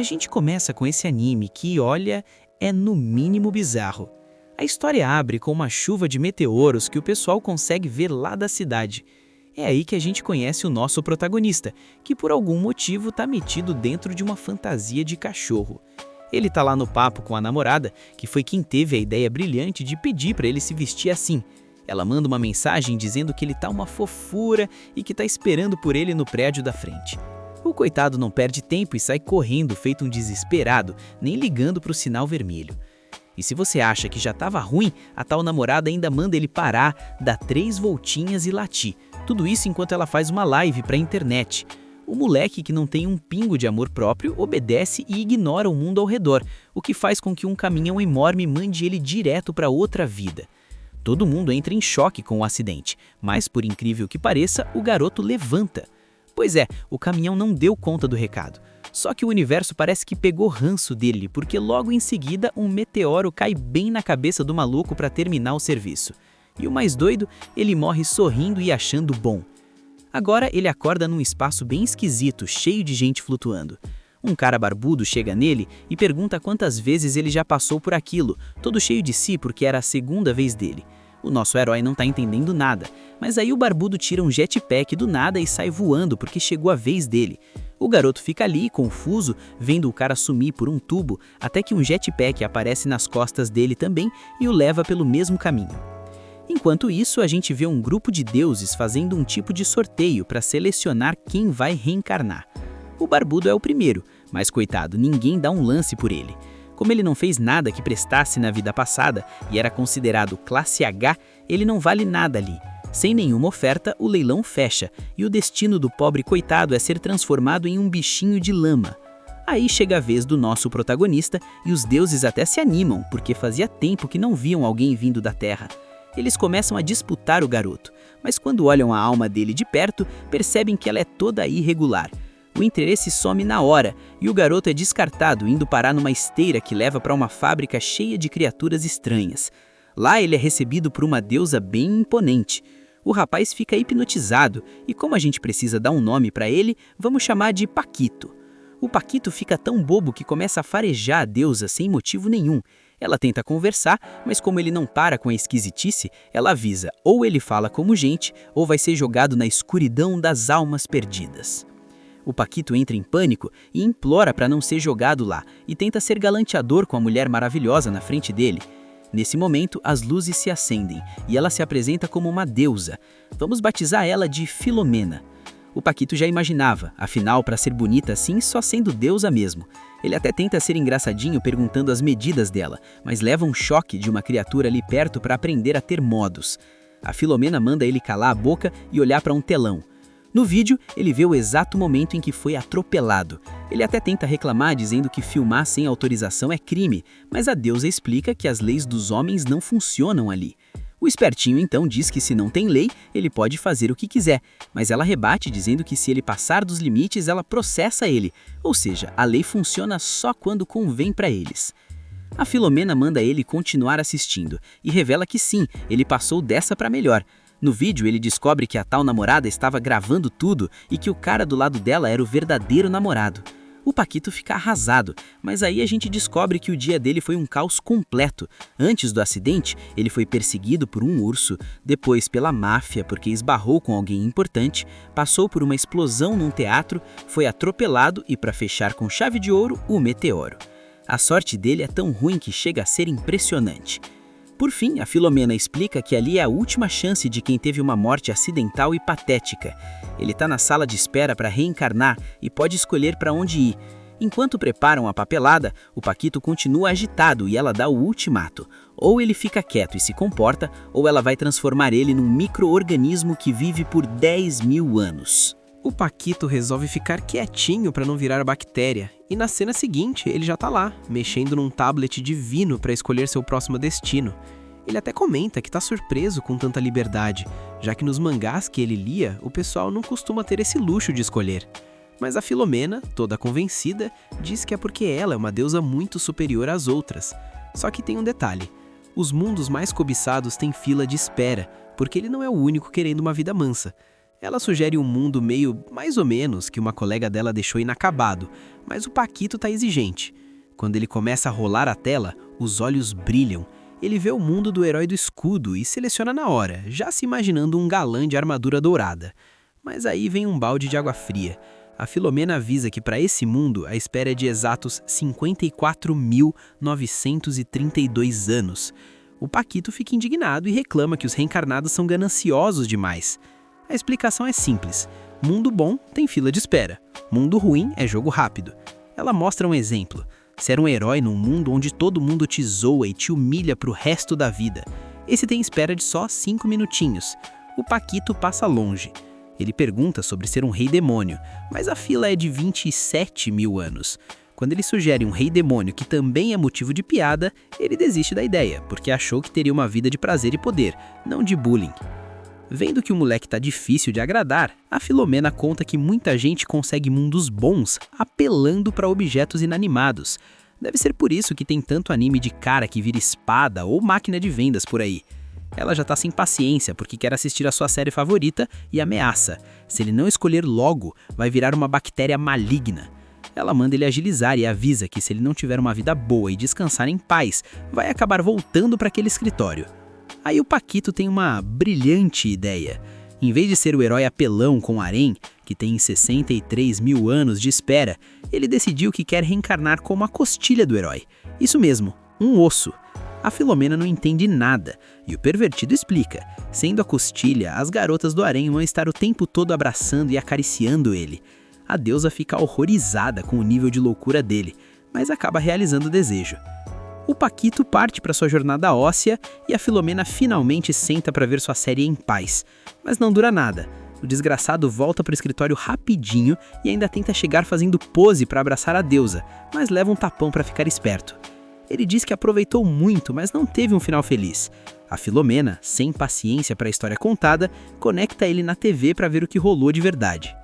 A gente começa com esse anime que, olha, é no mínimo bizarro. A história abre com uma chuva de meteoros que o pessoal consegue ver lá da cidade. É aí que a gente conhece o nosso protagonista, que por algum motivo tá metido dentro de uma fantasia de cachorro. Ele tá lá no papo com a namorada, que foi quem teve a ideia brilhante de pedir para ele se vestir assim. Ela manda uma mensagem dizendo que ele tá uma fofura e que tá esperando por ele no prédio da frente. O coitado não perde tempo e sai correndo feito um desesperado, nem ligando pro sinal vermelho. E se você acha que já tava ruim, a tal namorada ainda manda ele parar, dar 3 voltinhas e latir. Tudo isso enquanto ela faz uma live pra internet. O moleque que não tem um pingo de amor próprio obedece e ignora o mundo ao redor, o que faz com que um caminhão enorme mande ele direto para outra vida. Todo mundo entra em choque com o acidente, mas por incrível que pareça, o garoto levanta. Pois é, o caminhão não deu conta do recado. Só que o universo parece que pegou ranço dele, porque logo em seguida um meteoro cai bem na cabeça do maluco para terminar o serviço. E o mais doido, ele morre sorrindo e achando bom. Agora ele acorda num espaço bem esquisito, cheio de gente flutuando. Um cara barbudo chega nele e pergunta quantas vezes ele já passou por aquilo, todo cheio de si porque era a segunda vez dele. O nosso herói não tá entendendo nada, mas aí o barbudo tira um jetpack do nada e sai voando porque chegou a vez dele. O garoto fica ali, confuso, vendo o cara sumir por um tubo, até que um jetpack aparece nas costas dele também e o leva pelo mesmo caminho. Enquanto isso, a gente vê um grupo de deuses fazendo um tipo de sorteio para selecionar quem vai reencarnar. O barbudo é o primeiro, mas coitado, ninguém dá um lance por ele. Como ele não fez nada que prestasse na vida passada e era considerado classe H, ele não vale nada ali. Sem nenhuma oferta, o leilão fecha e o destino do pobre coitado é ser transformado em um bichinho de lama. Aí chega a vez do nosso protagonista e os deuses até se animam, porque fazia tempo que não viam alguém vindo da Terra. Eles começam a disputar o garoto, mas quando olham a alma dele de perto, percebem que ela é toda irregular. O interesse some na hora e o garoto é descartado, indo parar numa esteira que leva para uma fábrica cheia de criaturas estranhas. Lá ele é recebido por uma deusa bem imponente. O rapaz fica hipnotizado e como a gente precisa dar um nome para ele, vamos chamar de Paquito. O Paquito fica tão bobo que começa a farejar a deusa sem motivo nenhum. Ela tenta conversar, mas como ele não para com a esquisitice, ela avisa ou ele fala como gente ou vai ser jogado na escuridão das almas perdidas. O Paquito entra em pânico e implora para não ser jogado lá e tenta ser galanteador com a mulher maravilhosa na frente dele. Nesse momento, as luzes se acendem e ela se apresenta como uma deusa. Vamos batizar ela de Filomena. O Paquito já imaginava, afinal, para ser bonita assim, só sendo deusa mesmo. Ele até tenta ser engraçadinho perguntando as medidas dela, mas leva um choque de uma criatura ali perto para aprender a ter modos. A Filomena manda ele calar a boca e olhar para um telão. No vídeo, ele vê o exato momento em que foi atropelado. Ele até tenta reclamar dizendo que filmar sem autorização é crime, mas a deusa explica que as leis dos homens não funcionam ali. O espertinho então diz que se não tem lei, ele pode fazer o que quiser, mas ela rebate dizendo que se ele passar dos limites, ela processa ele, ou seja, a lei funciona só quando convém para eles. A Filomena manda ele continuar assistindo e revela que sim, ele passou dessa para melhor. No vídeo, ele descobre que a tal namorada estava gravando tudo e que o cara do lado dela era o verdadeiro namorado. O Paquito fica arrasado, mas aí a gente descobre que o dia dele foi um caos completo. Antes do acidente, ele foi perseguido por um urso, depois pela máfia porque esbarrou com alguém importante, passou por uma explosão num teatro, foi atropelado e, para fechar com chave de ouro, o meteoro. A sorte dele é tão ruim que chega a ser impressionante. Por fim, a Filomena explica que ali é a última chance de quem teve uma morte acidental e patética. Ele está na sala de espera para reencarnar e pode escolher para onde ir. Enquanto preparam a papelada, o Paquito continua agitado e ela dá o ultimato. Ou ele fica quieto e se comporta, ou ela vai transformar ele num micro-organismo que vive por 10.000 anos. O Paquito resolve ficar quietinho para não virar bactéria, e na cena seguinte ele já tá lá, mexendo num tablet divino para escolher seu próximo destino. Ele até comenta que tá surpreso com tanta liberdade, já que nos mangás que ele lia, o pessoal não costuma ter esse luxo de escolher. Mas a Filomena, toda convencida, diz que é porque ela é uma deusa muito superior às outras. Só que tem um detalhe, os mundos mais cobiçados têm fila de espera, porque ele não é o único querendo uma vida mansa. Ela sugere um mundo meio mais ou menos que uma colega dela deixou inacabado, mas o Paquito tá exigente. Quando ele começa a rolar a tela, os olhos brilham. Ele vê o mundo do herói do escudo e seleciona na hora, já se imaginando um galã de armadura dourada. Mas aí vem um balde de água fria. A Filomena avisa que para esse mundo a espera é de exatos 54.932 anos. O Paquito fica indignado e reclama que os reencarnados são gananciosos demais. A explicação é simples. Mundo bom tem fila de espera. Mundo ruim é jogo rápido. Ela mostra um exemplo. Ser um herói num mundo onde todo mundo te zoa e te humilha pro resto da vida. Esse tem espera de só 5 minutinhos. O Paquito passa longe. Ele pergunta sobre ser um rei demônio, mas a fila é de 27 mil anos. Quando ele sugere um rei demônio que também é motivo de piada, ele desiste da ideia, porque achou que teria uma vida de prazer e poder, não de bullying. Vendo que o moleque tá difícil de agradar, a Filomena conta que muita gente consegue mundos bons apelando para objetos inanimados. Deve ser por isso que tem tanto anime de cara que vira espada ou máquina de vendas por aí. Ela já tá sem paciência porque quer assistir a sua série favorita e ameaça. Se ele não escolher logo, vai virar uma bactéria maligna. Ela manda ele agilizar e avisa que se ele não tiver uma vida boa e descansar em paz, vai acabar voltando para aquele escritório. Aí o Paquito tem uma brilhante ideia. Em vez de ser o herói apelão com harém, que tem 63 mil anos de espera, ele decidiu que quer reencarnar como a costilha do herói. Isso mesmo, um osso. A Filomena não entende nada, e o pervertido explica. Sendo a costilha, as garotas do harém vão estar o tempo todo abraçando e acariciando ele. A deusa fica horrorizada com o nível de loucura dele, mas acaba realizando o desejo. O Paquito parte para sua jornada óssea e a Filomena finalmente senta para ver sua série em paz. Mas não dura nada. O desgraçado volta para o escritório rapidinho e ainda tenta chegar fazendo pose para abraçar a deusa, mas leva um tapão para ficar esperto. Ele diz que aproveitou muito, mas não teve um final feliz. A Filomena, sem paciência para a história contada, conecta ele na TV para ver o que rolou de verdade.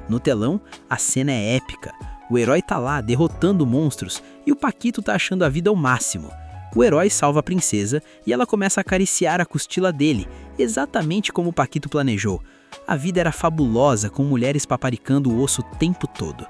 No telão, a cena é épica. O herói tá lá derrotando monstros e o Paquito tá achando a vida ao máximo. O herói salva a princesa e ela começa a acariciar a costila dele, exatamente como o Paquito planejou. A vida era fabulosa, com mulheres paparicando o osso o tempo todo.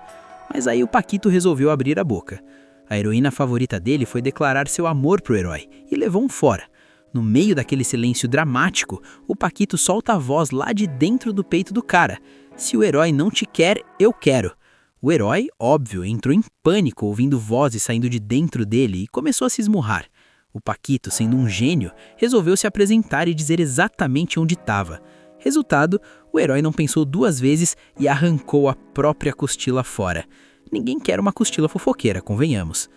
Mas aí o Paquito resolveu abrir a boca. A heroína favorita dele foi declarar seu amor pro herói e levou um fora. No meio daquele silêncio dramático, o Paquito solta a voz lá de dentro do peito do cara. Se o herói não te quer, eu quero. O herói, óbvio, entrou em pânico ouvindo vozes saindo de dentro dele e começou a se esmurrar. O Paquito, sendo um gênio, resolveu se apresentar e dizer exatamente onde estava. Resultado, o herói não pensou duas vezes e arrancou a própria costila fora. Ninguém quer uma costila fofoqueira, convenhamos.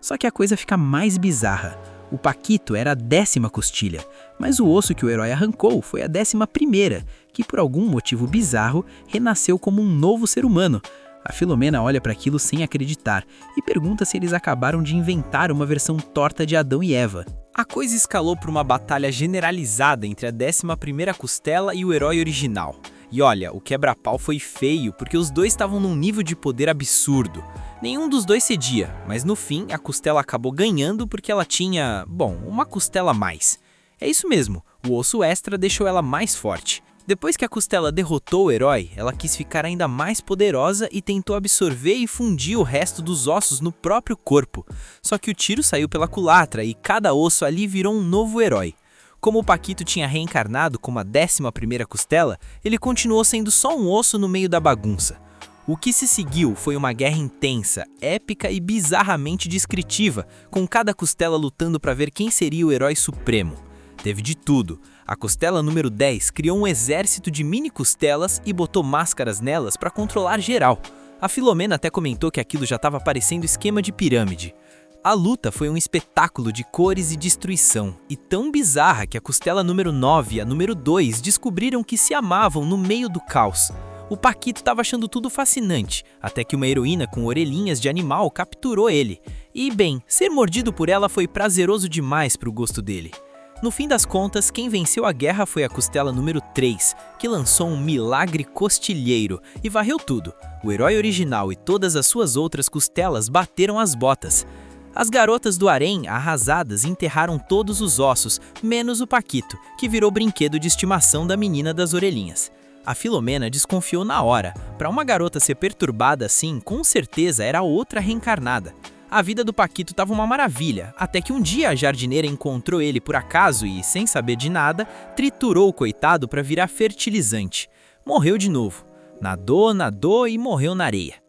Só que a coisa fica mais bizarra. O Paquito era a 10ª costilha, mas o osso que o herói arrancou foi a 11ª, que por algum motivo bizarro renasceu como um novo ser humano. A Filomena olha para aquilo sem acreditar e pergunta se eles acabaram de inventar uma versão torta de Adão e Eva. A coisa escalou para uma batalha generalizada entre a 11ª costela e o herói original. E olha, o quebra-pau foi feio porque os dois estavam num nível de poder absurdo. Nenhum dos dois cedia, mas no fim a costela acabou ganhando porque ela tinha, uma costela a mais. É isso mesmo, o osso extra deixou ela mais forte. Depois que a costela derrotou o herói, ela quis ficar ainda mais poderosa e tentou absorver e fundir o resto dos ossos no próprio corpo. Só que o tiro saiu pela culatra e cada osso ali virou um novo herói. Como o Paquito tinha reencarnado como a 11ª costela, ele continuou sendo só um osso no meio da bagunça. O que se seguiu foi uma guerra intensa, épica e bizarramente descritiva, com cada costela lutando para ver quem seria o herói supremo. Teve de tudo. A costela número 10 criou um exército de mini costelas e botou máscaras nelas para controlar geral. A Filomena até comentou que aquilo já estava parecendo esquema de pirâmide. A luta foi um espetáculo de cores e destruição, e tão bizarra que a costela número 9 e a número 2 descobriram que se amavam no meio do caos. O Paquito estava achando tudo fascinante, até que uma heroína com orelhinhas de animal capturou ele. E bem, ser mordido por ela foi prazeroso demais para o gosto dele. No fim das contas, quem venceu a guerra foi a costela número 3, que lançou um milagre costilheiro e varreu tudo. O herói original e todas as suas outras costelas bateram as botas. As garotas do harém, arrasadas, enterraram todos os ossos, menos o Paquito, que virou brinquedo de estimação da menina das orelhinhas. A Filomena desconfiou na hora. Para uma garota ser perturbada assim, com certeza era outra reencarnada. A vida do Paquito estava uma maravilha, até que um dia a jardineira encontrou ele por acaso e, sem saber de nada, triturou o coitado para virar fertilizante. Morreu de novo. Nadou e morreu na areia.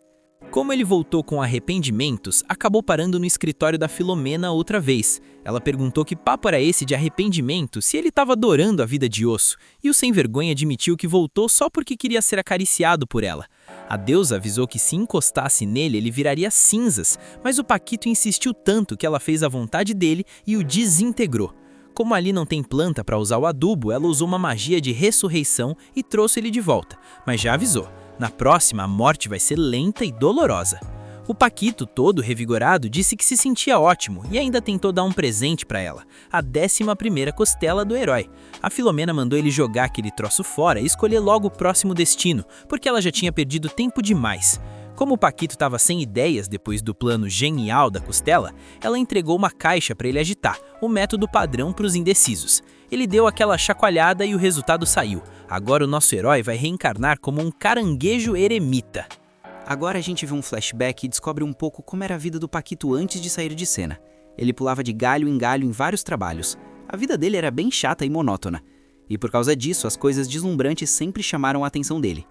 Como ele voltou com arrependimentos, acabou parando no escritório da Filomena outra vez. Ela perguntou que papo era esse de arrependimento se ele estava adorando a vida de osso, e o sem-vergonha admitiu que voltou só porque queria ser acariciado por ela. A deusa avisou que se encostasse nele ele viraria cinzas, mas o Paquito insistiu tanto que ela fez a vontade dele e o desintegrou. Como ali não tem planta para usar o adubo, ela usou uma magia de ressurreição e trouxe ele de volta, mas já avisou. Na próxima, a morte vai ser lenta e dolorosa. O Paquito, todo revigorado, disse que se sentia ótimo e ainda tentou dar um presente para ela, a 11ª costela do herói. A Filomena mandou ele jogar aquele troço fora e escolher logo o próximo destino, porque ela já tinha perdido tempo demais. Como o Paquito estava sem ideias depois do plano genial da costela, ela entregou uma caixa para ele agitar, o método padrão para os indecisos. Ele deu aquela chacoalhada e o resultado saiu. Agora o nosso herói vai reencarnar como um caranguejo eremita. Agora a gente vê um flashback e descobre um pouco como era a vida do Paquito antes de sair de cena. Ele pulava de galho em vários trabalhos. A vida dele era bem chata e monótona. E por causa disso, as coisas deslumbrantes sempre chamaram a atenção dele.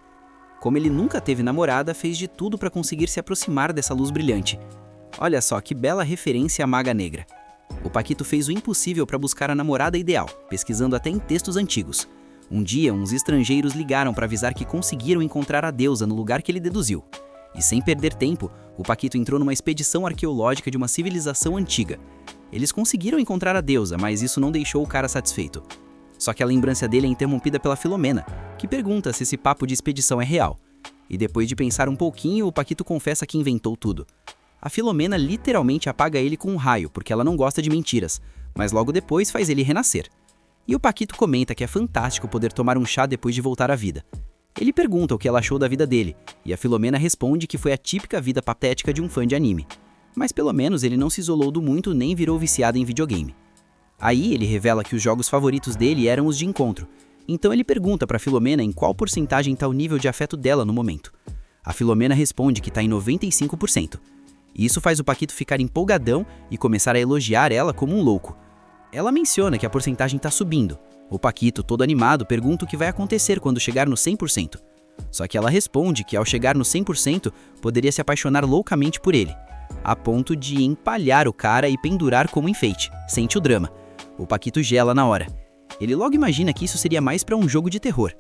Como ele nunca teve namorada, fez de tudo para conseguir se aproximar dessa luz brilhante. Olha só que bela referência à Maga Negra. O Paquito fez o impossível para buscar a namorada ideal, pesquisando até em textos antigos. Um dia, uns estrangeiros ligaram para avisar que conseguiram encontrar a deusa no lugar que ele deduziu. E sem perder tempo, o Paquito entrou numa expedição arqueológica de uma civilização antiga. Eles conseguiram encontrar a deusa, mas isso não deixou o cara satisfeito. Só que a lembrança dele é interrompida pela Filomena, que pergunta se esse papo de expedição é real. E depois de pensar um pouquinho, o Paquito confessa que inventou tudo. A Filomena literalmente apaga ele com um raio, porque ela não gosta de mentiras, mas logo depois faz ele renascer. E o Paquito comenta que é fantástico poder tomar um chá depois de voltar à vida. Ele pergunta o que ela achou da vida dele, e a Filomena responde que foi a típica vida patética de um fã de anime. Mas pelo menos ele não se isolou do muito nem virou viciado em videogame. Aí ele revela que os jogos favoritos dele eram os de encontro, então ele pergunta para Filomena em qual porcentagem está o nível de afeto dela no momento. A Filomena responde que está em 95%. Isso faz o Paquito ficar empolgadão e começar a elogiar ela como um louco. Ela menciona que a porcentagem está subindo. O Paquito, todo animado, pergunta o que vai acontecer quando chegar no 100%. Só que ela responde que ao chegar no 100%, poderia se apaixonar loucamente por ele, a ponto de empalhar o cara e pendurar como enfeite. Sente o drama. O Paquito gela na hora. Ele logo imagina que isso seria mais para um jogo de terror.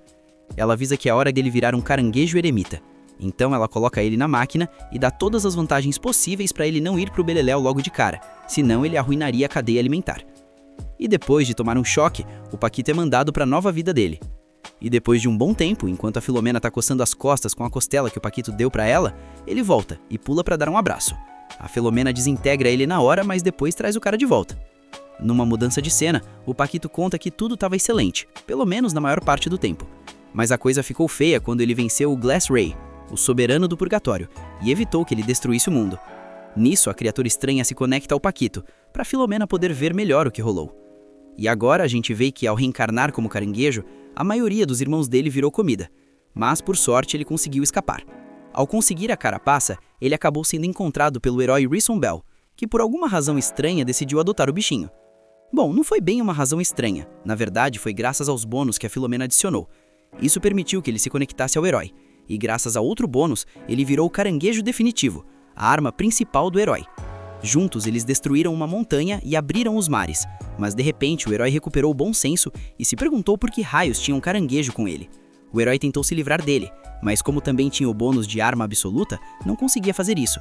Ela avisa que é hora dele virar um caranguejo eremita. Então ela coloca ele na máquina e dá todas as vantagens possíveis para ele não ir pro beleléu logo de cara, senão ele arruinaria a cadeia alimentar. E depois de tomar um choque, o Paquito é mandado para a nova vida dele. E depois de um bom tempo, enquanto a Filomena tá coçando as costas com a costela que o Paquito deu para ela, ele volta e pula para dar um abraço. A Filomena desintegra ele na hora, mas depois traz o cara de volta. Numa mudança de cena, o Paquito conta que tudo estava excelente, pelo menos na maior parte do tempo. Mas a coisa ficou feia quando ele venceu o Glass Ray, o soberano do purgatório, e evitou que ele destruísse o mundo. Nisso, a criatura estranha se conecta ao Paquito, para Filomena poder ver melhor o que rolou. E agora a gente vê que ao reencarnar como caranguejo, a maioria dos irmãos dele virou comida, mas por sorte ele conseguiu escapar. Ao conseguir a carapaça, ele acabou sendo encontrado pelo herói Rison Bell, que por alguma razão estranha decidiu adotar o bichinho. Bom, não foi bem uma razão estranha, na verdade foi graças aos bônus que a Filomena adicionou. Isso permitiu que ele se conectasse ao herói, e graças a outro bônus, ele virou o caranguejo definitivo, a arma principal do herói. Juntos eles destruíram uma montanha e abriram os mares, mas de repente o herói recuperou o bom senso e se perguntou por que raios tinha um caranguejo com ele. O herói tentou se livrar dele, mas como também tinha o bônus de arma absoluta, não conseguia fazer isso.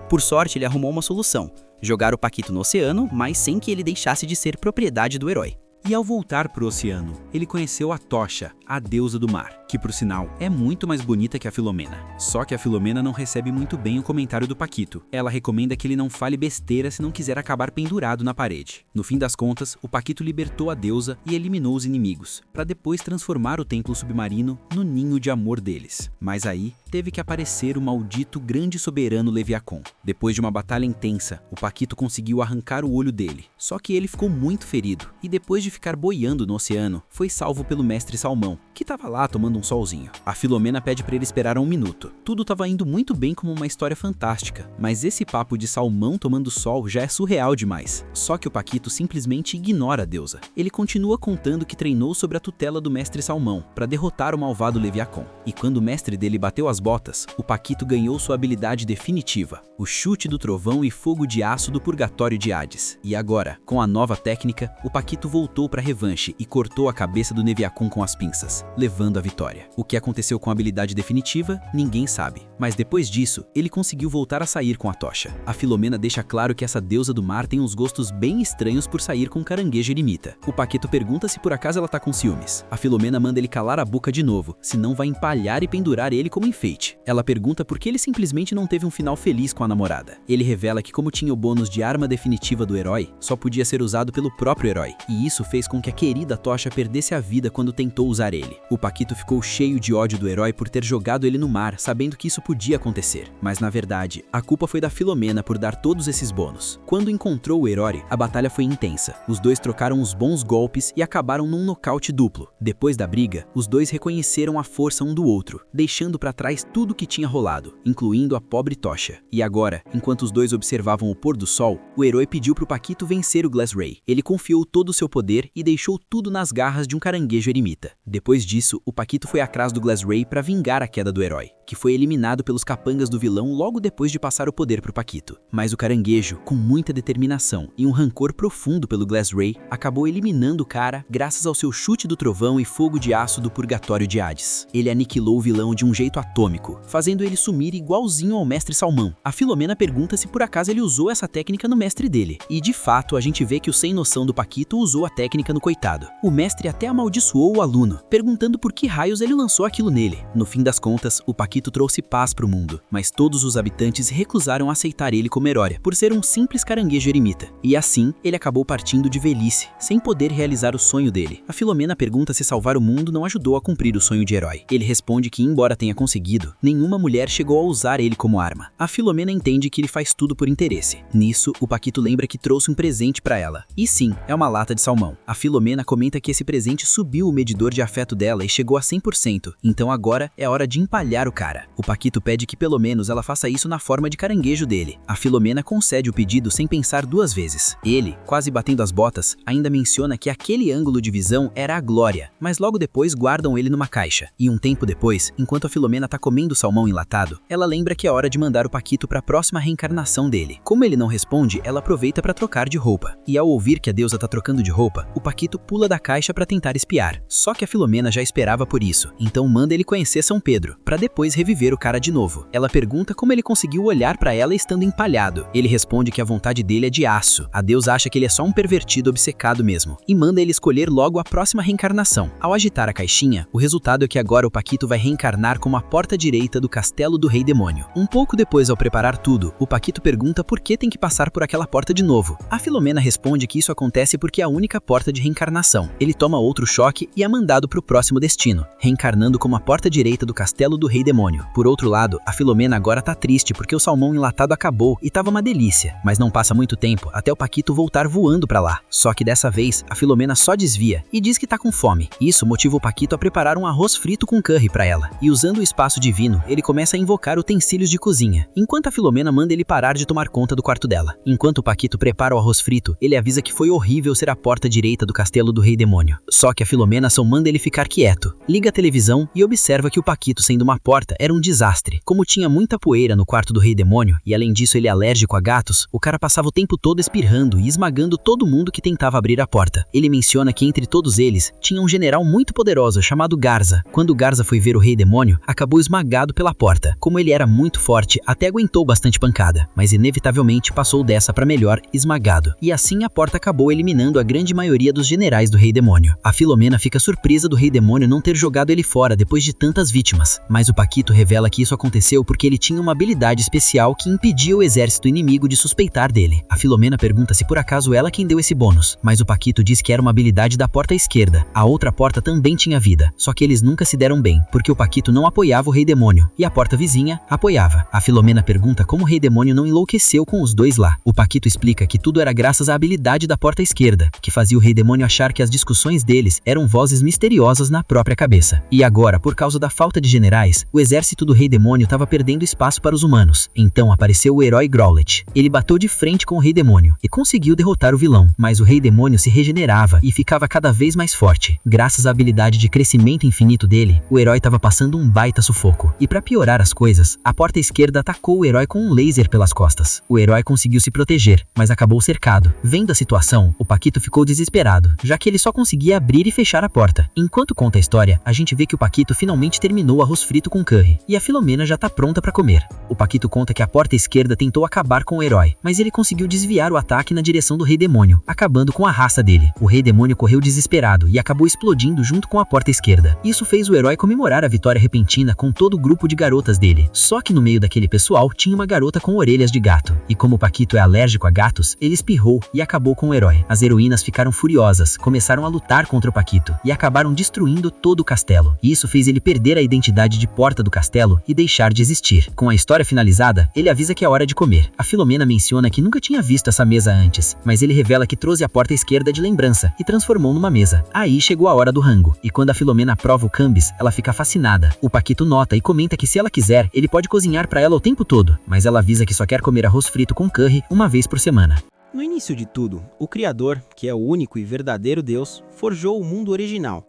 Por sorte ele arrumou uma solução, jogar o Paquito no oceano, mas sem que ele deixasse de ser propriedade do herói. E ao voltar para o oceano, ele conheceu a Tocha, a deusa do mar, que por sinal é muito mais bonita que a Filomena. Só que a Filomena não recebe muito bem o comentário do Paquito. Ela recomenda que ele não fale besteira se não quiser acabar pendurado na parede. No fim das contas, o Paquito libertou a deusa e eliminou os inimigos, para depois transformar o templo submarino no ninho de amor deles. Mas aí, teve que aparecer o maldito grande soberano Leviacon. Depois de uma batalha intensa, o Paquito conseguiu arrancar o olho dele. Só que ele ficou muito ferido, e depois de ficar boiando no oceano, foi salvo pelo mestre Salmão, que estava lá tomando um solzinho. A Filomena pede para ele esperar 1 minuto. Tudo estava indo muito bem como uma história fantástica, mas esse papo de Salmão tomando sol já é surreal demais. Só que o Paquito simplesmente ignora a deusa. Ele continua contando que treinou sob a tutela do mestre Salmão para derrotar o malvado Leviacon. E quando o mestre dele bateu as botas, o Paquito ganhou sua habilidade definitiva, o chute do trovão e fogo de aço do purgatório de Hades. E agora, com a nova técnica, o Paquito voltou para a revanche e cortou a cabeça do Leviacon com as pinças, levando a vitória. O que aconteceu com a habilidade definitiva, ninguém sabe. Mas depois disso, ele conseguiu voltar a sair com a tocha. A Filomena deixa claro que essa deusa do mar tem uns gostos bem estranhos por sair com caranguejo eremita. O Paquito pergunta se por acaso ela tá com ciúmes. A Filomena manda ele calar a boca de novo, senão vai empalhar e pendurar ele como enfeite. Ela pergunta por que ele simplesmente não teve um final feliz com a namorada. Ele revela que como tinha o bônus de arma definitiva do herói, só podia ser usado pelo próprio herói, e isso fez com que a querida tocha perdesse a vida quando tentou usar ele. O Paquito ficou cheio de ódio do herói por ter jogado ele no mar, sabendo que isso podia acontecer. Mas na verdade, a culpa foi da Filomena por dar todos esses bônus. Quando encontrou o herói, a batalha foi intensa. Os dois trocaram uns bons golpes e acabaram num nocaute duplo. Depois da briga, os dois reconheceram a força um do outro, deixando para trás tudo que tinha rolado, incluindo a pobre tocha. E agora, enquanto os dois observavam o pôr do sol, o herói pediu pro Paquito vencer o Glass Ray. Ele confiou todo o seu poder e deixou tudo nas garras de um caranguejo eremita. Depois disso, o Paquito foi atrás do Glass Ray para vingar a queda do herói, que foi eliminado pelos capangas do vilão logo depois de passar o poder pro Paquito. Mas o caranguejo, com muita determinação e um rancor profundo pelo Glass Ray, acabou eliminando o cara graças ao seu chute do trovão e fogo de aço do purgatório de Hades. Ele aniquilou o vilão de um jeito atômico, fazendo ele sumir igualzinho ao mestre Salmão. A Filomena pergunta se por acaso ele usou essa técnica no mestre dele. E de fato, a gente vê que o sem noção do Paquito usou a técnica no coitado. O mestre até amaldiçoou o aluno, perguntando por que raios ele lançou aquilo nele. No fim das contas, o Paquito trouxe paz pro mundo, mas todos os habitantes recusaram aceitar ele como herói, por ser um simples caranguejo eremita. E assim, ele acabou partindo de velhice, sem poder realizar o sonho dele. A Filomena pergunta se salvar o mundo não ajudou a cumprir o sonho de herói. Ele responde que, embora tenha conseguido, nenhuma mulher chegou a usar ele como arma. A Filomena entende que ele faz tudo por interesse. Nisso, o Paquito lembra que trouxe um presente para ela. E sim, é uma lata de salmão. A Filomena comenta que esse presente subiu o medidor de afeto dela e chegou a 100%, então agora é hora de empalhar o cara. O Paquito pede que pelo menos ela faça isso na forma de caranguejo dele. A Filomena concede o pedido sem pensar 2 vezes. Ele, quase batendo as botas, ainda menciona que aquele ângulo de visão era a glória, mas logo depois guardam ele numa caixa. E um tempo depois, enquanto a Filomena tá comendo o salmão enlatado, ela lembra que é hora de mandar o Paquito para a próxima reencarnação dele. Como ele não responde, ela aproveita para trocar de roupa. E ao ouvir que a deusa tá trocando de roupa, o Paquito pula da caixa para tentar espiar. Só que a Filomena já esperava por isso, então manda ele conhecer São Pedro, para depois reviver o cara de novo. Ela pergunta como ele conseguiu olhar para ela estando empalhado. Ele responde que a vontade dele é de aço. A deusa acha que ele é só um pervertido obcecado mesmo, e manda ele escolher logo a próxima reencarnação. Ao agitar a caixinha, o resultado é que agora o Paquito vai reencarnar como a porta direita do castelo do Rei Demônio. Um pouco depois, ao preparar tudo, o Paquito pergunta por que tem que passar por aquela porta de novo. A Filomena responde que isso acontece porque é a única porta de reencarnação. Ele toma outro choque e é mandado para o próximo destino, reencarnando como a porta direita do castelo do Rei Demônio. Por outro lado, a Filomena agora tá triste porque o salmão enlatado acabou e tava uma delícia, mas não passa muito tempo até o Paquito voltar voando pra lá. Só que dessa vez, a Filomena só desvia e diz que tá com fome. Isso motiva o Paquito a preparar um arroz frito com curry pra ela, e usando o espaço divino, ele começa a invocar utensílios de cozinha, enquanto a Filomena manda ele parar de tomar conta do quarto dela. Enquanto o Paquito prepara o arroz frito, ele avisa que foi horrível ser a porta direita do castelo do Rei Demônio. Só que a Filomena só manda ele ficar quieto, liga a televisão e observa que o Paquito sendo uma porta era um desastre. Como tinha muita poeira no quarto do Rei Demônio, e além disso ele é alérgico a gatos, o cara passava o tempo todo espirrando e esmagando todo mundo que tentava abrir a porta. Ele menciona que entre todos eles, tinha um general muito poderoso chamado Garza. Quando Garza foi ver o Rei Demônio, acabou esmagado pela porta. Como ele era muito forte, até aguentou bastante pancada, mas inevitavelmente passou dessa para melhor, esmagado. E assim a porta acabou eliminando a grande maioria dos generais do Rei Demônio. A Filomena fica surpresa do Rei Demônio não ter jogado ele fora depois de tantas vítimas, mas o Paquito Paquito revela que isso aconteceu porque ele tinha uma habilidade especial que impedia o exército inimigo de suspeitar dele. A Filomena pergunta se por acaso ela quem deu esse bônus, mas o Paquito diz que era uma habilidade da porta esquerda. A outra porta também tinha vida, só que eles nunca se deram bem, porque o Paquito não apoiava o Rei Demônio, e a porta vizinha apoiava. A Filomena pergunta como o Rei Demônio não enlouqueceu com os dois lá. O Paquito explica que tudo era graças à habilidade da porta esquerda, que fazia o Rei Demônio achar que as discussões deles eram vozes misteriosas na própria cabeça. E agora, por causa da falta de generais, o exército do Rei Demônio estava perdendo espaço para os humanos. Então apareceu o herói Growlithe. Ele bateu de frente com o Rei Demônio e conseguiu derrotar o vilão, mas o Rei Demônio se regenerava e ficava cada vez mais forte. Graças à habilidade de crescimento infinito dele, o herói estava passando um baita sufoco. E para piorar as coisas, a porta esquerda atacou o herói com um laser pelas costas. O herói conseguiu se proteger, mas acabou cercado. Vendo a situação, o Paquito ficou desesperado, já que ele só conseguia abrir e fechar a porta. Enquanto conta a história, a gente vê que o Paquito finalmente terminou o arroz frito com curry, e a Filomena já tá pronta para comer. O Paquito conta que a porta esquerda tentou acabar com o herói, mas ele conseguiu desviar o ataque na direção do Rei Demônio, acabando com a raça dele. O Rei Demônio correu desesperado e acabou explodindo junto com a porta esquerda. Isso fez o herói comemorar a vitória repentina com todo o grupo de garotas dele. Só que no meio daquele pessoal tinha uma garota com orelhas de gato, e como o Paquito é alérgico a gatos, ele espirrou e acabou com o herói. As heroínas ficaram furiosas, começaram a lutar contra o Paquito e acabaram destruindo todo o castelo. E isso fez ele perder a identidade de porta do castelo e deixar de existir. Com a história finalizada, ele avisa que é hora de comer. A Filomena menciona que nunca tinha visto essa mesa antes, mas ele revela que trouxe a porta esquerda de lembrança e transformou numa mesa. Aí chegou a hora do rango, e quando a Filomena prova o cambis, ela fica fascinada. O Paquito nota e comenta que se ela quiser, ele pode cozinhar pra ela o tempo todo, mas ela avisa que só quer comer arroz frito com curry uma vez por semana. No início de tudo, o Criador, que é o único e verdadeiro Deus, forjou o mundo original.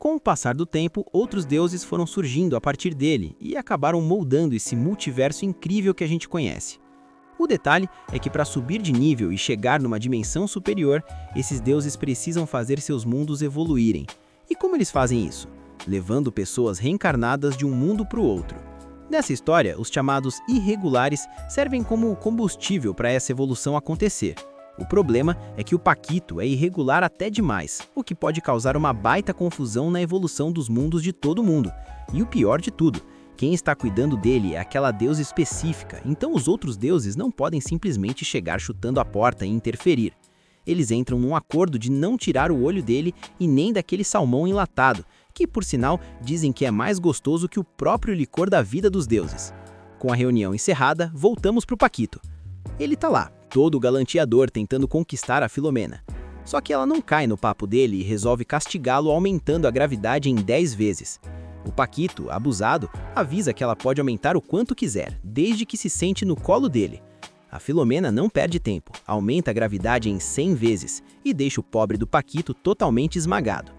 Com o passar do tempo, outros deuses foram surgindo a partir dele e acabaram moldando esse multiverso incrível que a gente conhece. O detalhe é que para subir de nível e chegar numa dimensão superior, esses deuses precisam fazer seus mundos evoluírem. E como eles fazem isso? Levando pessoas reencarnadas de um mundo para o outro. Nessa história, os chamados irregulares servem como combustível para essa evolução acontecer. O problema é que o Paquito é irregular até demais, o que pode causar uma baita confusão na evolução dos mundos de todo mundo. E o pior de tudo, quem está cuidando dele é aquela deusa específica, então os outros deuses não podem simplesmente chegar chutando a porta e interferir. Eles entram num acordo de não tirar o olho dele e nem daquele salmão enlatado, que por sinal dizem que é mais gostoso que o próprio licor da vida dos deuses. Com a reunião encerrada, voltamos pro Paquito. Ele tá lá, todo galanteador tentando conquistar a Filomena. Só que ela não cai no papo dele e resolve castigá-lo aumentando a gravidade em 10 vezes. O Paquito, abusado, avisa que ela pode aumentar o quanto quiser, desde que se sente no colo dele. A Filomena não perde tempo, aumenta a gravidade em 100 vezes e deixa o pobre do Paquito totalmente esmagado.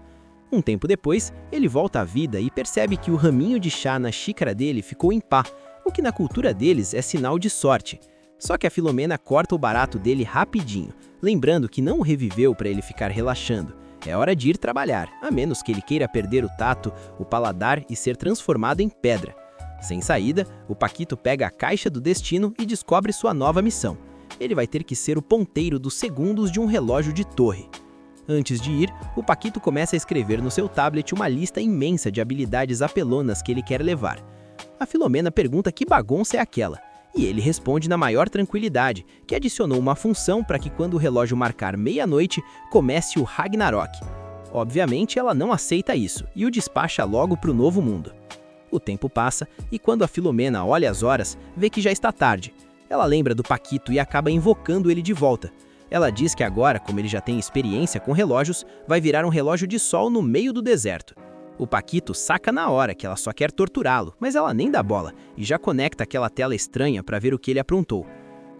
Um tempo depois, ele volta à vida e percebe que o raminho de chá na xícara dele ficou em pá, o que na cultura deles é sinal de sorte. Só que a Filomena corta o barato dele rapidinho, lembrando que não o reviveu para ele ficar relaxando. É hora de ir trabalhar, a menos que ele queira perder o tato, o paladar e ser transformado em pedra. Sem saída, o Paquito pega a caixa do destino e descobre sua nova missão. Ele vai ter que ser o ponteiro dos segundos de um relógio de torre. Antes de ir, o Paquito começa a escrever no seu tablet uma lista imensa de habilidades apelonas que ele quer levar. A Filomena pergunta que bagunça é aquela, e ele responde na maior tranquilidade, que adicionou uma função para que quando o relógio marcar meia-noite, comece o Ragnarok. Obviamente, ela não aceita isso e o despacha logo para o novo mundo. O tempo passa e quando a Filomena olha as horas, vê que já está tarde. Ela lembra do Paquito e acaba invocando ele de volta. Ela diz que agora, como ele já tem experiência com relógios, vai virar um relógio de sol no meio do deserto. O Paquito saca na hora que ela só quer torturá-lo, mas ela nem dá bola e já conecta aquela tela estranha para ver o que ele aprontou.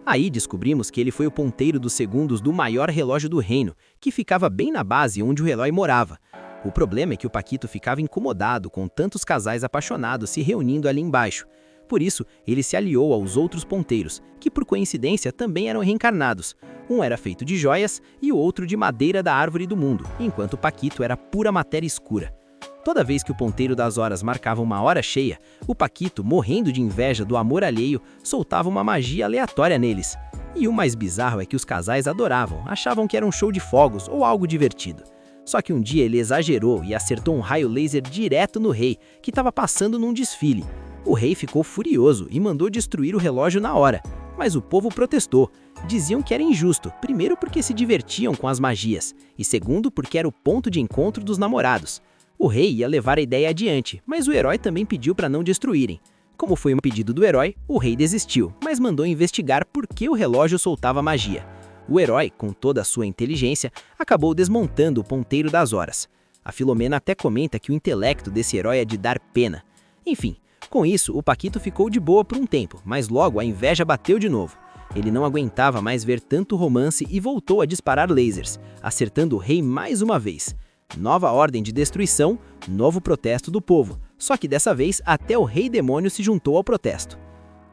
Aí descobrimos que ele foi o ponteiro dos segundos do maior relógio do reino, que ficava bem na base onde o relógio morava. O problema é que o Paquito ficava incomodado com tantos casais apaixonados se reunindo ali embaixo. Por isso, ele se aliou aos outros ponteiros, que por coincidência também eram reencarnados. Um era feito de joias e o outro de madeira da árvore do mundo, enquanto o Paquito era pura matéria escura. Toda vez que o ponteiro das horas marcava uma hora cheia, o Paquito, morrendo de inveja do amor alheio, soltava uma magia aleatória neles. E o mais bizarro é que os casais adoravam, achavam que era um show de fogos ou algo divertido. Só que um dia ele exagerou e acertou um raio laser direto no rei, que estava passando num desfile. O rei ficou furioso e mandou destruir o relógio na hora, mas o povo protestou. Diziam que era injusto, primeiro porque se divertiam com as magias, e segundo porque era o ponto de encontro dos namorados. O rei ia levar a ideia adiante, mas o herói também pediu para não destruírem. Como foi um pedido do herói, o rei desistiu, mas mandou investigar por que o relógio soltava magia. O herói, com toda a sua inteligência, acabou desmontando o ponteiro das horas. A Filomena até comenta que o intelecto desse herói é de dar pena. Enfim, com isso, o Paquito ficou de boa por um tempo, mas logo a inveja bateu de novo. Ele não aguentava mais ver tanto romance e voltou a disparar lasers, acertando o rei mais uma vez. Nova ordem de destruição, novo protesto do povo, só que dessa vez até o Rei Demônio se juntou ao protesto.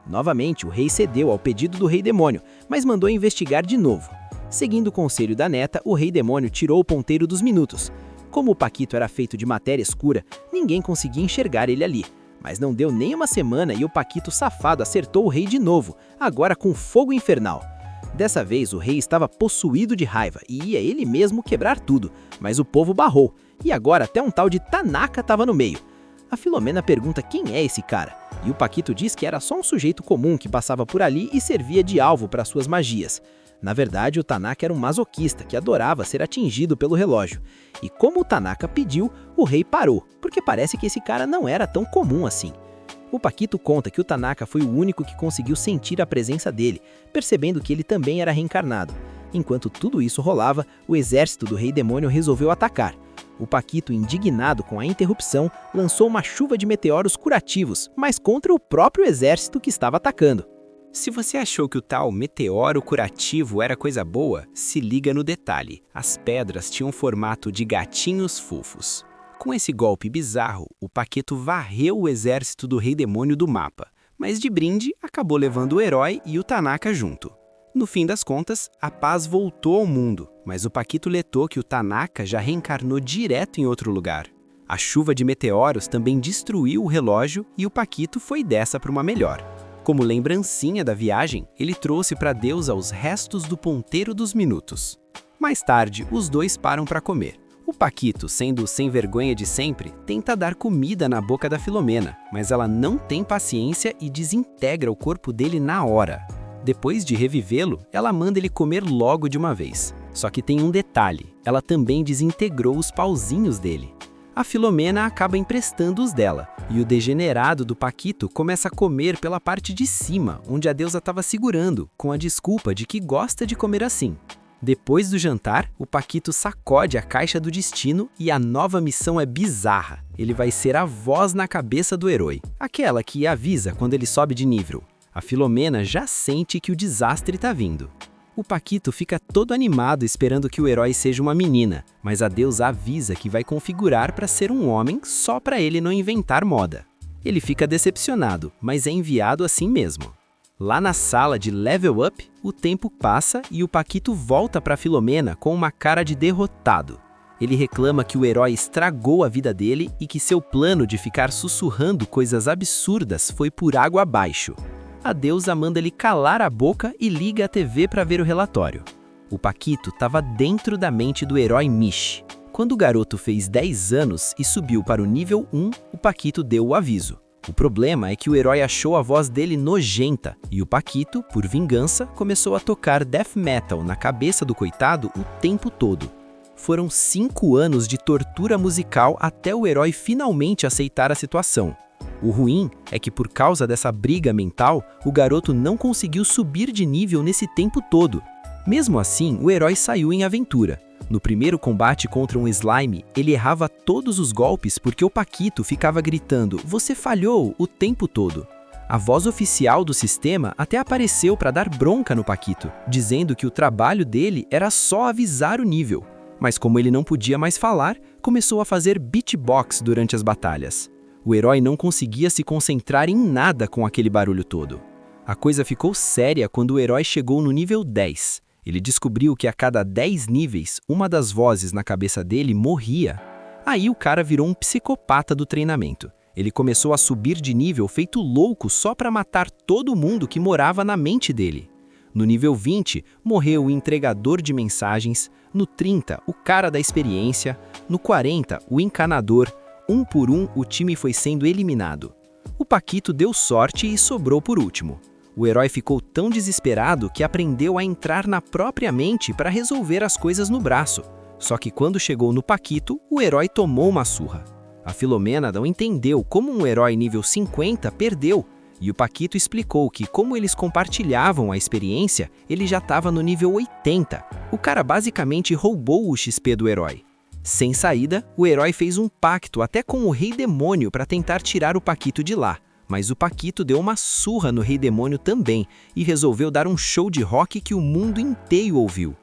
Novamente, o rei cedeu ao pedido do Rei Demônio, mas mandou investigar de novo. Seguindo o conselho da neta, o Rei Demônio tirou o ponteiro dos minutos. Como o Paquito era feito de matéria escura, ninguém conseguia enxergar ele ali. Mas não deu nem uma semana e o Paquito safado acertou o rei de novo, agora com fogo infernal. Dessa vez o rei estava possuído de raiva e ia ele mesmo quebrar tudo, mas o povo barrou, e agora até um tal de Tanaka estava no meio. A Filomena pergunta quem é esse cara, e o Paquito diz que era só um sujeito comum que passava por ali e servia de alvo para suas magias. Na verdade, o Tanaka era um masoquista que adorava ser atingido pelo relógio. E como o Tanaka pediu, o rei parou, porque parece que esse cara não era tão comum assim. O Paquito conta que o Tanaka foi o único que conseguiu sentir a presença dele, percebendo que ele também era reencarnado. Enquanto tudo isso rolava, o exército do Rei Demônio resolveu atacar. O Paquito, indignado com a interrupção, lançou uma chuva de meteoros curativos, mas contra o próprio exército que estava atacando. Se você achou que o tal meteoro curativo era coisa boa, se liga no detalhe. As pedras tinham formato de gatinhos fofos. Com esse golpe bizarro, o Paquito varreu o exército do Rei Demônio do mapa, mas de brinde acabou levando o herói e o Tanaka junto. No fim das contas, a paz voltou ao mundo, mas o Paquito letou que o Tanaka já reencarnou direto em outro lugar. A chuva de meteoros também destruiu o relógio e o Paquito foi dessa para uma melhor. Como lembrancinha da viagem, ele trouxe para a deusa os restos do ponteiro dos minutos. Mais tarde, os dois param para comer. O Paquito, sendo o sem vergonha de sempre, tenta dar comida na boca da Filomena, mas ela não tem paciência e desintegra o corpo dele na hora. Depois de revivê-lo, ela manda ele comer logo de uma vez. Só que tem um detalhe, ela também desintegrou os pauzinhos dele. A Filomena acaba emprestando os dela, e o degenerado do Paquito começa a comer pela parte de cima, onde a deusa estava segurando, com a desculpa de que gosta de comer assim. Depois do jantar, o Paquito sacode a caixa do destino e a nova missão é bizarra. Ele vai ser a voz na cabeça do herói, aquela que avisa quando ele sobe de nível. A Filomena já sente que o desastre está vindo. O Paquito fica todo animado esperando que o herói seja uma menina, mas a deusa avisa que vai configurar para ser um homem só para ele não inventar moda. Ele fica decepcionado, mas é enviado assim mesmo. Lá na sala de Level Up, o tempo passa e o Paquito volta para Filomena com uma cara de derrotado. Ele reclama que o herói estragou a vida dele e que seu plano de ficar sussurrando coisas absurdas foi por água abaixo. A deusa manda ele calar a boca e liga a TV para ver o relatório. O Paquito estava dentro da mente do herói Mish. Quando o garoto fez 10 anos e subiu para o nível 1, o Paquito deu o aviso. O problema é que o herói achou a voz dele nojenta, e o Paquito, por vingança, começou a tocar death metal na cabeça do coitado o tempo todo. Foram 5 anos de tortura musical até o herói finalmente aceitar a situação. O ruim é que por causa dessa briga mental, o garoto não conseguiu subir de nível nesse tempo todo. Mesmo assim, o herói saiu em aventura. No primeiro combate contra um slime, ele errava todos os golpes porque o Paquito ficava gritando "Você falhou" o tempo todo. A voz oficial do sistema até apareceu para dar bronca no Paquito, dizendo que o trabalho dele era só avisar o nível. Mas como ele não podia mais falar, começou a fazer beatbox durante as batalhas. O herói não conseguia se concentrar em nada com aquele barulho todo. A coisa ficou séria quando o herói chegou no nível 10. Ele descobriu que a cada 10 níveis, uma das vozes na cabeça dele morria. Aí o cara virou um psicopata do treinamento. Ele começou a subir de nível feito louco só para matar todo mundo que morava na mente dele. No nível 20, morreu o entregador de mensagens. No 30, o cara da experiência. No 40, o encanador. Um por um, o time foi sendo eliminado. O Paquito deu sorte e sobrou por último. O herói ficou tão desesperado que aprendeu a entrar na própria mente para resolver as coisas no braço. Só que quando chegou no Paquito, o herói tomou uma surra. A Filomena não entendeu como um herói nível 50 perdeu, e o Paquito explicou que, como eles compartilhavam a experiência, ele já estava no nível 80. O cara basicamente roubou o XP do herói. Sem saída, o herói fez um pacto até com o Rei Demônio para tentar tirar o Paquito de lá. Mas o Paquito deu uma surra no Rei Demônio também e resolveu dar um show de rock que o mundo inteiro ouviu.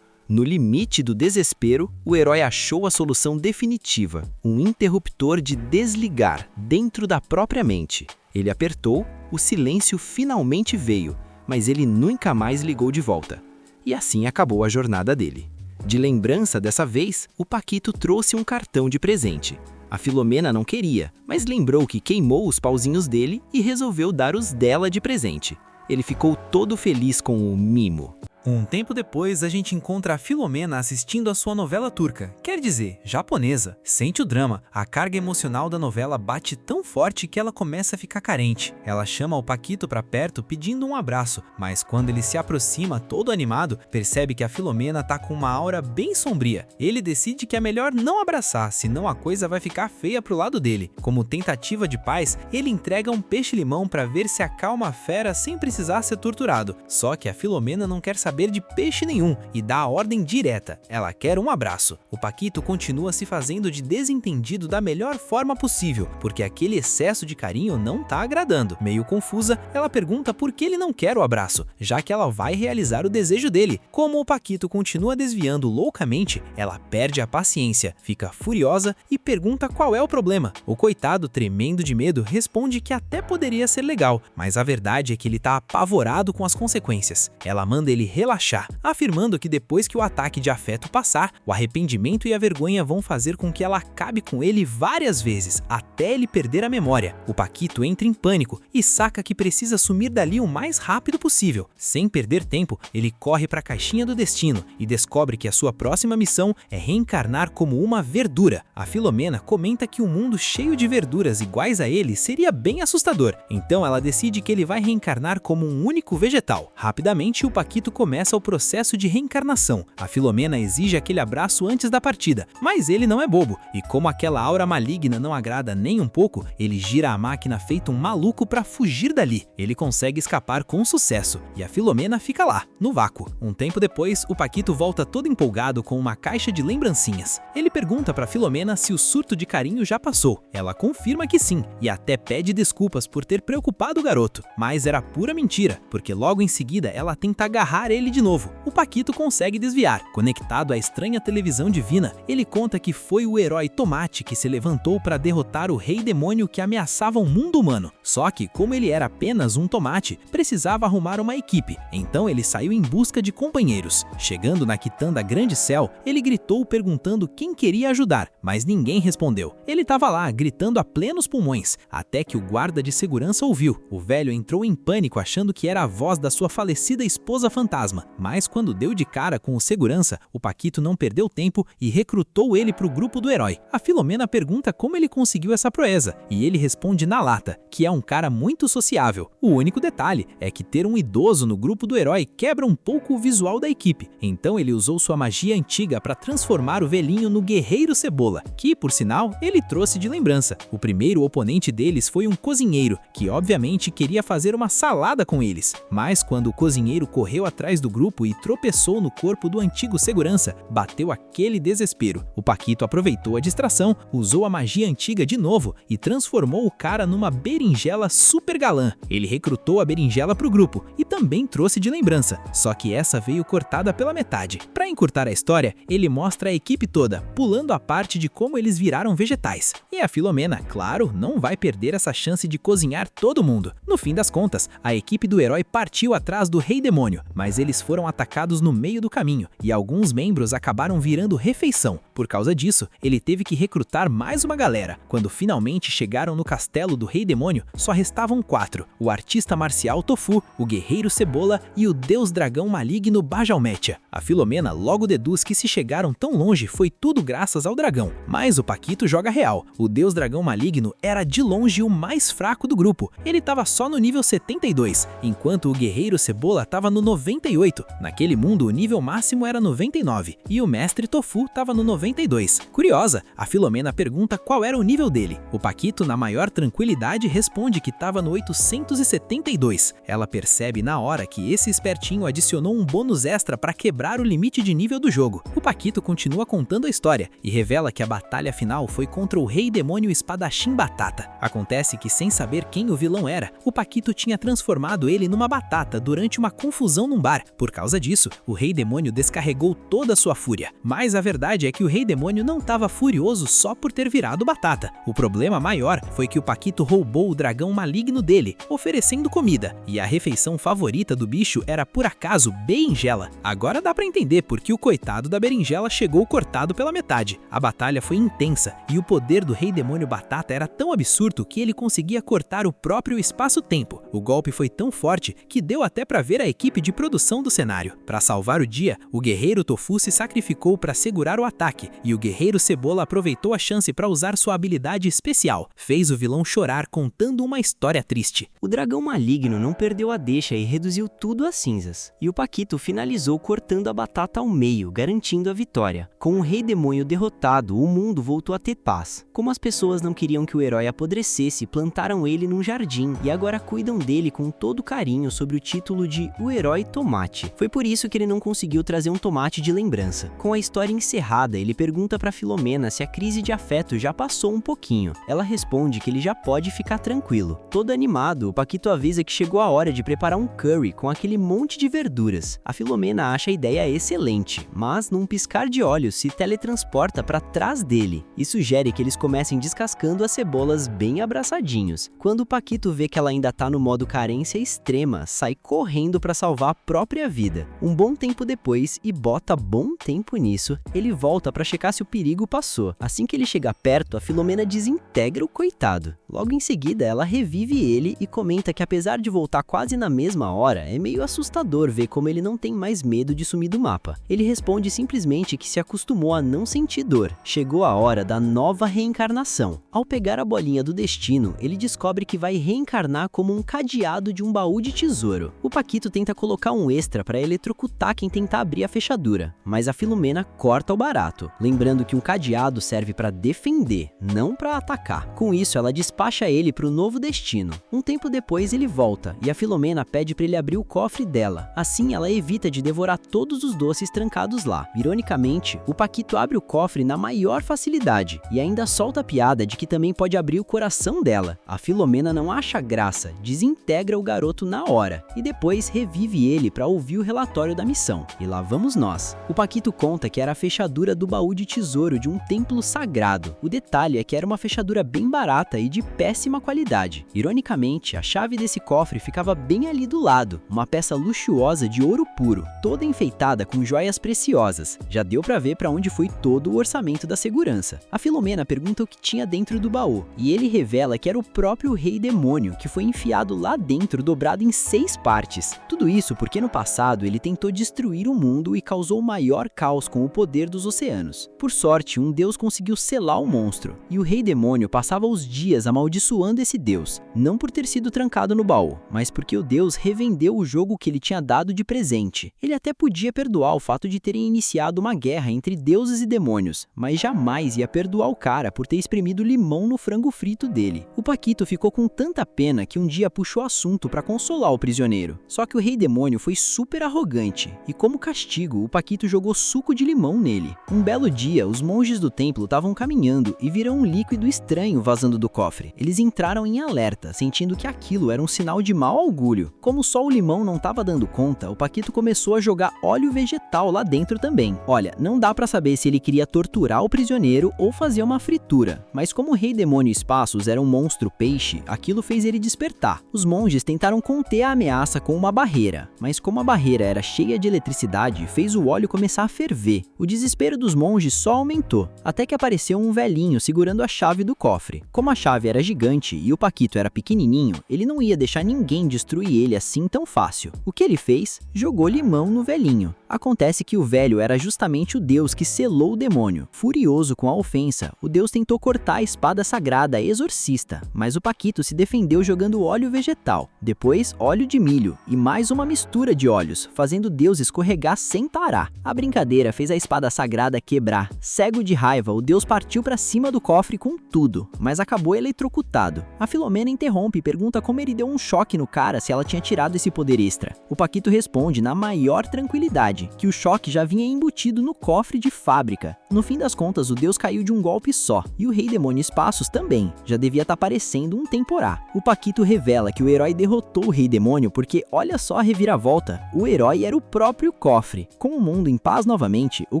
No limite do desespero, o herói achou a solução definitiva, um interruptor de desligar dentro da própria mente. Ele apertou, o silêncio finalmente veio, mas ele nunca mais ligou de volta. E assim acabou a jornada dele. De lembrança dessa vez, o Paquito trouxe um cartão de presente. A Filomena não queria, mas lembrou que queimou os pauzinhos dele e resolveu dar os dela de presente. Ele ficou todo feliz com o mimo. Um tempo depois, a gente encontra a Filomena assistindo a sua novela turca, quer dizer, japonesa. Sente o drama, a carga emocional da novela bate tão forte que ela começa a ficar carente. Ela chama o Paquito para perto pedindo um abraço, mas quando ele se aproxima todo animado, percebe que a Filomena tá com uma aura bem sombria. Ele decide que é melhor não abraçar, senão a coisa vai ficar feia pro lado dele. Como tentativa de paz, ele entrega um peixe-limão para ver se acalma a fera sem precisar ser torturado. Só que a Filomena não quer saber de peixe nenhum e dá a ordem direta. Ela quer um abraço. O Paquito continua se fazendo de desentendido da melhor forma possível, porque aquele excesso de carinho não tá agradando. Meio confusa, ela pergunta por que ele não quer o abraço, já que ela vai realizar o desejo dele. Como o Paquito continua desviando loucamente, ela perde a paciência, fica furiosa e pergunta qual é o problema. O coitado, tremendo de medo, responde que até poderia ser legal, mas a verdade é que ele tá apavorado com as consequências. Ela manda ele relaxar, afirmando que depois que o ataque de afeto passar, o arrependimento e a vergonha vão fazer com que ela acabe com ele várias vezes, até ele perder a memória. O Paquito entra em pânico e saca que precisa sumir dali o mais rápido possível. Sem perder tempo, ele corre para a caixinha do destino e descobre que a sua próxima missão é reencarnar como uma verdura. A Filomena comenta que um mundo cheio de verduras iguais a ele seria bem assustador, então ela decide que ele vai reencarnar como um único vegetal. Rapidamente, o Paquito começa o processo de reencarnação. A Filomena exige aquele abraço antes da partida, mas ele não é bobo, e como aquela aura maligna não agrada nem um pouco, ele gira a máquina feito um maluco para fugir dali. Ele consegue escapar com sucesso, e a Filomena fica lá, no vácuo. Um tempo depois, o Paquito volta todo empolgado com uma caixa de lembrancinhas. Ele pergunta para Filomena se o surto de carinho já passou. Ela confirma que sim, e até pede desculpas por ter preocupado o garoto, mas era pura mentira, porque logo em seguida ela tenta agarrar ele de novo. O Paquito consegue desviar. Conectado à estranha televisão divina, ele conta que foi o herói Tomate que se levantou para derrotar o Rei Demônio que ameaçava o mundo humano. Só que, como ele era apenas um tomate, precisava arrumar uma equipe, então ele saiu em busca de companheiros. Chegando na quitanda Grande Céu, ele gritou perguntando quem queria ajudar, mas ninguém respondeu. Ele estava lá, gritando a plenos pulmões, até que o guarda de segurança ouviu. O velho entrou em pânico achando que era a voz da sua falecida esposa fantasma, mas quando deu de cara com o segurança, o Paquito não perdeu tempo e recrutou ele para o grupo do herói. A Filomena pergunta como ele conseguiu essa proeza, e ele responde na lata, que é um cara muito sociável. O único detalhe é que ter um idoso no grupo do herói quebra um pouco o visual da equipe, então ele usou sua magia antiga para transformar o velhinho no Guerreiro Cebola, que, por sinal, ele trouxe de lembrança. O primeiro oponente deles foi um cozinheiro, que obviamente queria fazer uma salada com eles, mas quando o cozinheiro correu atrás do grupo e tropeçou no corpo do antigo segurança, bateu aquele desespero. O Paquito aproveitou a distração, usou a magia antiga de novo e transformou o cara numa berinjela super galã. Ele recrutou a berinjela pro grupo e também trouxe de lembrança, só que essa veio cortada pela metade. Para encurtar a história, ele mostra a equipe toda, pulando a parte de como eles viraram vegetais. E a Filomena, claro, não vai perder essa chance de cozinhar todo mundo. No fim das contas, a equipe do herói partiu atrás do Rei Demônio, mas ele deles foram atacados no meio do caminho, e alguns membros acabaram virando refeição. Por causa disso, ele teve que recrutar mais uma galera. Quando finalmente chegaram no castelo do Rei Demônio, só restavam 4: o artista marcial Tofu, o guerreiro Cebola e o deus dragão maligno Bajalmetia. A Filomena logo deduz que se chegaram tão longe foi tudo graças ao dragão. Mas o Paquito joga real. O deus dragão maligno era de longe o mais fraco do grupo. Ele estava só no nível 72, enquanto o guerreiro Cebola estava no 98. Naquele mundo, o nível máximo era 99, e o mestre Tofu estava no 92. Curiosa, a Filomena pergunta qual era o nível dele. O Paquito, na maior tranquilidade, responde que estava no 872. Ela percebe na hora que esse espertinho adicionou um bônus extra para quebrar o limite de nível do jogo. O Paquito continua contando a história e revela que a batalha final foi contra o Rei Demônio Espadachim Batata. Acontece que, sem saber quem o vilão era, o Paquito tinha transformado ele numa batata durante uma confusão num bar. Por causa disso, o Rei Demônio descarregou toda a sua fúria. Mas a verdade é que o Rei Demônio não estava furioso só por ter virado batata. O problema maior foi que o Paquito roubou o dragão maligno dele, oferecendo comida. E a refeição favorita do bicho era, por acaso, berinjela. Agora dá pra entender por que o coitado da berinjela chegou cortado pela metade. A batalha foi intensa e o poder do Rei Demônio Batata era tão absurdo que ele conseguia cortar o próprio espaço-tempo. O golpe foi tão forte que deu até pra ver a equipe de produção do cenário. Para salvar o dia, o guerreiro Tofu se sacrificou para segurar o ataque e o guerreiro Cebola aproveitou a chance para usar sua habilidade especial. Fez o vilão chorar contando uma história triste. O dragão maligno não perdeu a deixa e reduziu tudo a cinzas. E o Paquito finalizou cortando a batata ao meio, garantindo a vitória. Com o Rei Demônio derrotado, o mundo voltou a ter paz. Como as pessoas não queriam que o herói apodrecesse, plantaram ele num jardim e agora cuidam dele com todo carinho sob o título de O Herói Tomate. Foi por isso que ele não conseguiu trazer um tomate de lembrança. Com a história encerrada, ele pergunta pra Filomena se a crise de afeto já passou um pouquinho. Ela responde que ele já pode ficar tranquilo. Todo animado, o Paquito avisa que chegou a hora de preparar um curry com aquele monte de verduras. A Filomena acha a ideia excelente, mas num piscar de olhos se teletransporta para trás dele e sugere que eles comecem descascando as cebolas bem abraçadinhos. Quando o Paquito vê que ela ainda tá no modo carência extrema, sai correndo para salvar a própria vida. Um bom tempo depois, e bota bom tempo nisso, ele volta para checar se o perigo passou. Assim que ele chega perto, a Filomena desintegra o coitado. Logo em seguida, ela revive ele e comenta que apesar de voltar quase na mesma hora, é meio assustador ver como ele não tem mais medo de sumir do mapa. Ele responde simplesmente que se acostumou a não sentir dor. Chegou a hora da nova reencarnação. Ao pegar a bolinha do destino, ele descobre que vai reencarnar como um cadeado de um baú de tesouro. O Paquito tenta colocar um extra para eletrocutar quem tentar abrir a fechadura, mas a Filomena corta o barato, lembrando que um cadeado serve para defender, não para atacar. Com isso, ela despacha ele para o novo destino. Um tempo depois, ele volta e a Filomena pede para ele abrir o cofre dela. Assim, ela evita de devorar todos os doces trancados lá. Ironicamente, o Paquito abre o cofre na maior facilidade e ainda solta a piada de que também pode abrir o coração dela. A Filomena não acha graça, desintegra o garoto na hora e depois revive ele para ouvir o relatório da missão. E lá vamos nós. O Paquito conta que era a fechadura do baú de tesouro de um templo sagrado. O detalhe é que era uma fechadura bem barata e de péssima qualidade. Ironicamente, a chave desse cofre ficava bem ali do lado, uma peça luxuosa de ouro puro, toda enfeitada com joias preciosas. Já deu pra ver pra onde foi todo o orçamento da segurança. A Filomena pergunta o que tinha dentro do baú, e ele revela que era o próprio Rei Demônio, que foi enfiado lá dentro, dobrado em 6 partes. Tudo isso porque no passado ele tentou destruir o mundo e causou o maior caos com o poder dos oceanos. Por sorte, um deus conseguiu selar o monstro, e o Rei Demônio passava os dias amaldiçoando esse deus, não por ter sido trancado no baú, mas porque o deus revendeu o jogo que ele tinha dado de presente. Ele até podia perdoar o fato de terem iniciado uma guerra entre deuses e demônios, mas jamais ia perdoar o cara por ter espremido limão no frango frito dele. O Paquito ficou com tanta pena que um dia puxou assunto para consolar o prisioneiro. Só que o Rei Demônio foi super arrogante, e como castigo, o Paquito jogou suco de limão nele. Um belo dia, os monges do templo estavam caminhando e viram um líquido estranho vazando do cofre. Eles entraram em alerta, sentindo que aquilo era um sinal de mau augúrio. Como só o limão não estava dando conta, o Paquito começou a jogar óleo vegetal lá dentro também. Olha, não dá pra saber se ele queria torturar o prisioneiro ou fazer uma fritura, mas como o Rei Demônio Espaços era um monstro peixe, aquilo fez ele despertar. Os monges tentaram conter a ameaça com uma barreira, mas como Como a barreira era cheia de eletricidade, fez o óleo começar a ferver. O desespero dos monges só aumentou, até que apareceu um velhinho segurando a chave do cofre. Como a chave era gigante e o Paquito era pequenininho, ele não ia deixar ninguém destruir ele assim tão fácil. O que ele fez? Jogou limão no velhinho. Acontece que o velho era justamente o deus que selou o demônio. Furioso com a ofensa, o deus tentou cortar a espada sagrada exorcista, mas o Paquito se defendeu jogando óleo vegetal, depois óleo de milho e mais uma mistura de óleos, fazendo o deus escorregar sem parar. A brincadeira fez a espada sagrada quebrar. Cego de raiva, o deus partiu para cima do cofre com tudo, mas acabou eletrocutado. A Filomena interrompe e pergunta como ele deu um choque no cara se ela tinha tirado esse poder extra. O Paquito responde na maior tranquilidade, que o choque já vinha embutido no cofre de fábrica. No fim das contas, o deus caiu de um golpe só, e o Rei Demônio Espaços também, já devia estar parecendo um temporá. O Paquito revela que o herói derrotou o Rei Demônio porque olha só a reviravolta, o herói era o próprio cofre. Com o mundo em paz novamente, o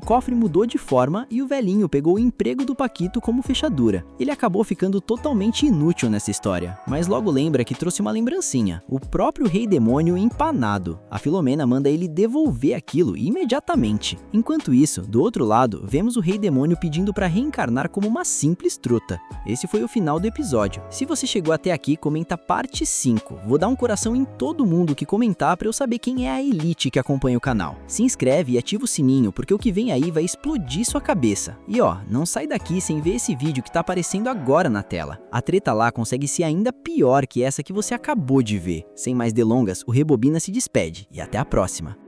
cofre mudou de forma e o velhinho pegou o emprego do Paquito como fechadura. Ele acabou ficando totalmente inútil nessa história, mas logo lembra que trouxe uma lembrancinha, o próprio Rei Demônio empanado. A Filomena manda ele devolver aquilo imediatamente. Enquanto isso, do outro lado, vemos o Rei Demônio pedindo para reencarnar como uma simples truta. Esse foi o final do episódio. Se você chegou até aqui, comenta parte 5. Vou dar um coração em todo mundo que comentar para eu saber quem é a elite que acompanha o canal. Se inscreve e ativa o sininho, porque o que vem aí vai explodir sua cabeça. E ó, não sai daqui sem ver esse vídeo que tá aparecendo agora na tela. A treta lá consegue ser ainda pior que essa que você acabou de ver. Sem mais delongas, o Rebobina se despede e até a próxima.